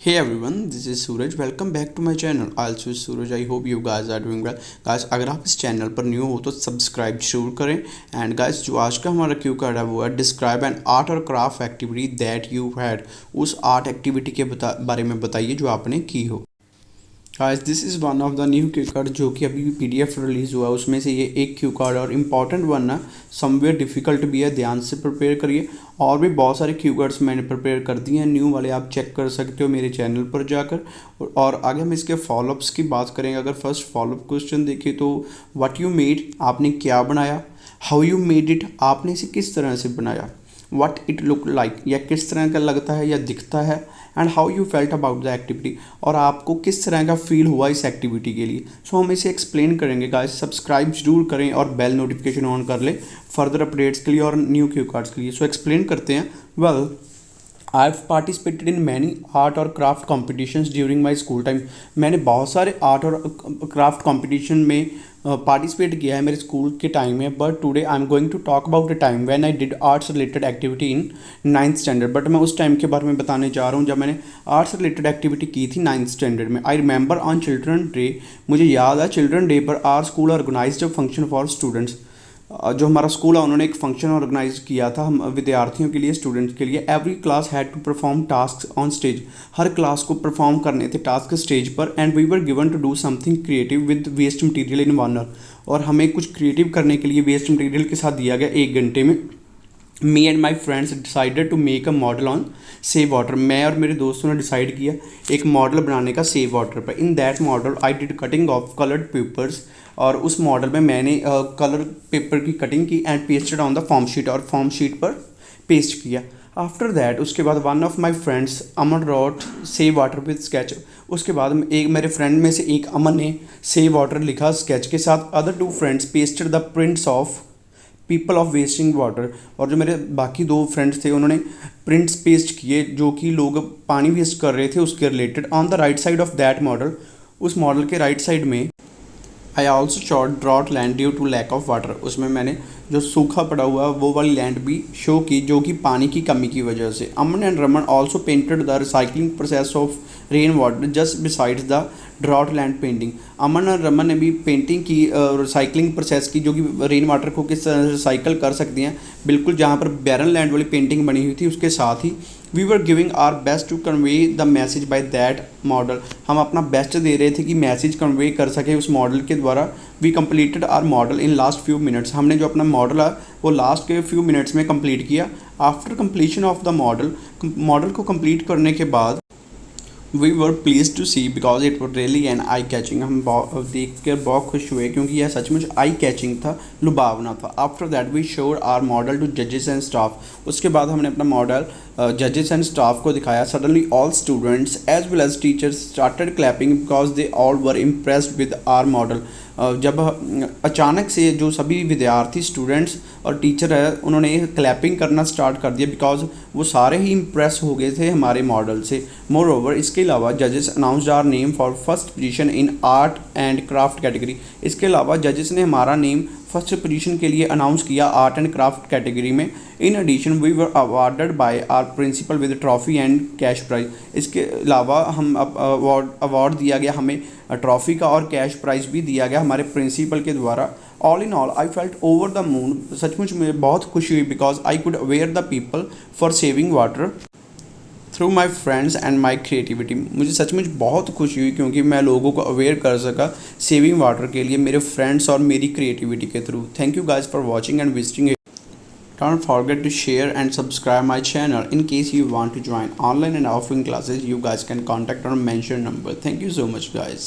Hey everyone, this is Suraj. Welcome back to my channel. Also Suraj, I hope you guys are doing well. Guys, अगर आप इस channel पर new हो तो subscribe जरूर करें. एंड गाइस, जो आज का हमारा क्यू कार्ड है वो है डिस्क्राइब एन आर्ट और craft activity that you had. उस आर्ट एक्टिविटी के बारे में बताइए जो आपने की हो. Guys, this is one of the new Q card जो कि अभी भी पीडीएफ रिलीज़ हुआ है. उसमें से ये एक क्यू कार्ड और इम्पॉर्टेंट वन है, समवेयर डिफ़िकल्ट भी है, ध्यान से प्रिपेयर करिए. और भी बहुत सारे क्यू कार्ड्स मैंने प्रिपेयर कर दिए हैं न्यू वाले, आप चेक कर सकते हो मेरे चैनल पर जाकर. और आगे हम इसके फॉलोअप्स की बात करेंगे. अगर फर्स्ट फॉलोअप क्वेश्चन देखें तो व्हाट यू मेड, आपने क्या बनाया. हाउ यू मेड इट, आपने इसे किस तरह से बनाया. व्हाट इट लुक लाइक, या किस तरह का लगता है या दिखता है. And how you felt about the activity, और आपको किस तरह का फील हुआ इस एक्टिविटी के लिए. सो हम इसे एक्सप्लेन करेंगे. गाइस, सब्सक्राइब जरूर करें और बेल नोटिफिकेशन ऑन कर लें फर्दर अपडेट्स के लिए और न्यू क्यू कार्ड्स के लिए. सो एक्सप्लेन करते हैं. Well, I have participated in many art और craft competitions during my school time. मैंने बहुत सारे आर्ट और क्राफ्ट कॉम्पिटिशन में पार्टिसिपेट किया है मेरे स्कूल के टाइम में. But today I am going to talk about the time when I did arts related activity in 9th standard. But मैं उस टाइम के बारे में बताने जा रहा हूँ जब मैंने आर्ट्स रिलेटेड एक्टिविटी की थी 9th स्टैंडर्ड में. I remember on children day, मुझे याद है चिल्ड्रन डे पर our school organised a function for students. जो हमारा स्कूल है उन्होंने एक फंक्शन ऑर्गेनाइज किया था हम विद्यार्थियों के लिए, स्टूडेंट्स के लिए. Every class had to perform task on stage. हर क्लास को परफॉर्म करने थे टास्क स्टेज पर. And we were given to do something creative with waste material in 1 hour. और हमें कुछ क्रिएटिव करने के लिए वेस्ट मटेरियल के साथ दिया गया 1 घंटे में. Me and my friends decided to make a model on save water. मैं और मेरे दोस्तों ने डिसाइड किया एक मॉडल बनाने का सेव वाटर पर. In that model I did cutting of coloured papers. और उस मॉडल में मैंने कलर पेपर की कटिंग की and pasted on the foam sheet, और फॉर्म शीट पर पेस्ट किया. आफ्टर दैट, उसके बाद one of my friends Aman wrote save water with sketch. उसके बाद एक मेरे फ्रेंड में से एक अमन ने सेव वाटर लिखा स्केच के साथ. Other 2 friends pasted the prints of people of wasting water. और जो मेरे बाकी 2 फ्रेंड्स थे उन्होंने प्रिंट्स पेस्ट किए जो कि लोग पानी वेस्ट कर रहे थे उसके related. On the right side of that model, उस मॉडल के राइट साइड में I also shot drought land due to lack of water. उसमें मैंने जो सूखा पड़ा हुआ वो वाली लैंड भी शो की जो कि पानी की कमी की वजह से. Aman and Raman also painted the recycling process of rain water just besides the drought land painting. Aman और रमन ने भी पेंटिंग की, रिसाइकलिंग प्रोसेस की, जो कि रेन वाटर को किस तरह से रिसाइकल कर सकती हैं, बिल्कुल जहाँ पर बैरन लैंड वाली पेंटिंग बनी हुई थी उसके साथ ही. We were giving our best to convey the message by that model. हम अपना बेस्ट दे रहे थे कि मैसेज कन्वे कर सके उस मॉडल के द्वारा. We completed our model in last few minutes. हमने जो अपना मॉडल है वो लास्ट के फ्यू मिनट्स में कंप्लीट किया. After completion of the model को कंप्लीट करने के बाद we were pleased to see because it was really an eye catching. हम देख कर बहुत खुश हुए क्योंकि यह सचमुच आई कैचिंग था, लुभावना था. After that we showed our model to जजेस एंड स्टाफ. उसके बाद हमने अपना मॉडल जजेस एंड स्टाफ को दिखाया. Suddenly all students as well as teachers started clapping because they all were impressed with our model. जब अचानक से जो सभी विद्यार्थी, स्टूडेंट्स और टीचर है, उन्होंने क्लैपिंग करना स्टार्ट कर दिया बिकॉज वो सारे ही इम्प्रेस हो गए थे हमारे मॉडल से. मोर ओवर, इसके अलावा जजेस announced our name for first position in art and craft category. इसके अलावा जजेस ने हमारा नेम फर्स्ट पोजीशन के लिए अनाउंस किया आर्ट एंड क्राफ्ट कैटेगरी में. In addition we were awarded by our principal with trophy and cash prize. इसके अलावा हम अवार्ड दिया गया हमें ट्रॉफी का और कैश प्राइज भी दिया गया हमारे प्रिंसिपल के द्वारा. All in all I felt over the moon. सचमुच में बहुत खुशी हुई because I could aware the people for saving water through my friends and my creativity. मुझे सचमुच बहुत खुशी हुई क्योंकि मैं लोगों को अवेयर कर सका सेविंग वाटर के लिए मेरे फ्रेंड्स और मेरी क्रिएटिविटी के through. Thank you guys for watching and visiting. Don't forget to share and subscribe my channel. In case you want to join online and offline classes, you guys can contact or mention number. Thank you so much guys.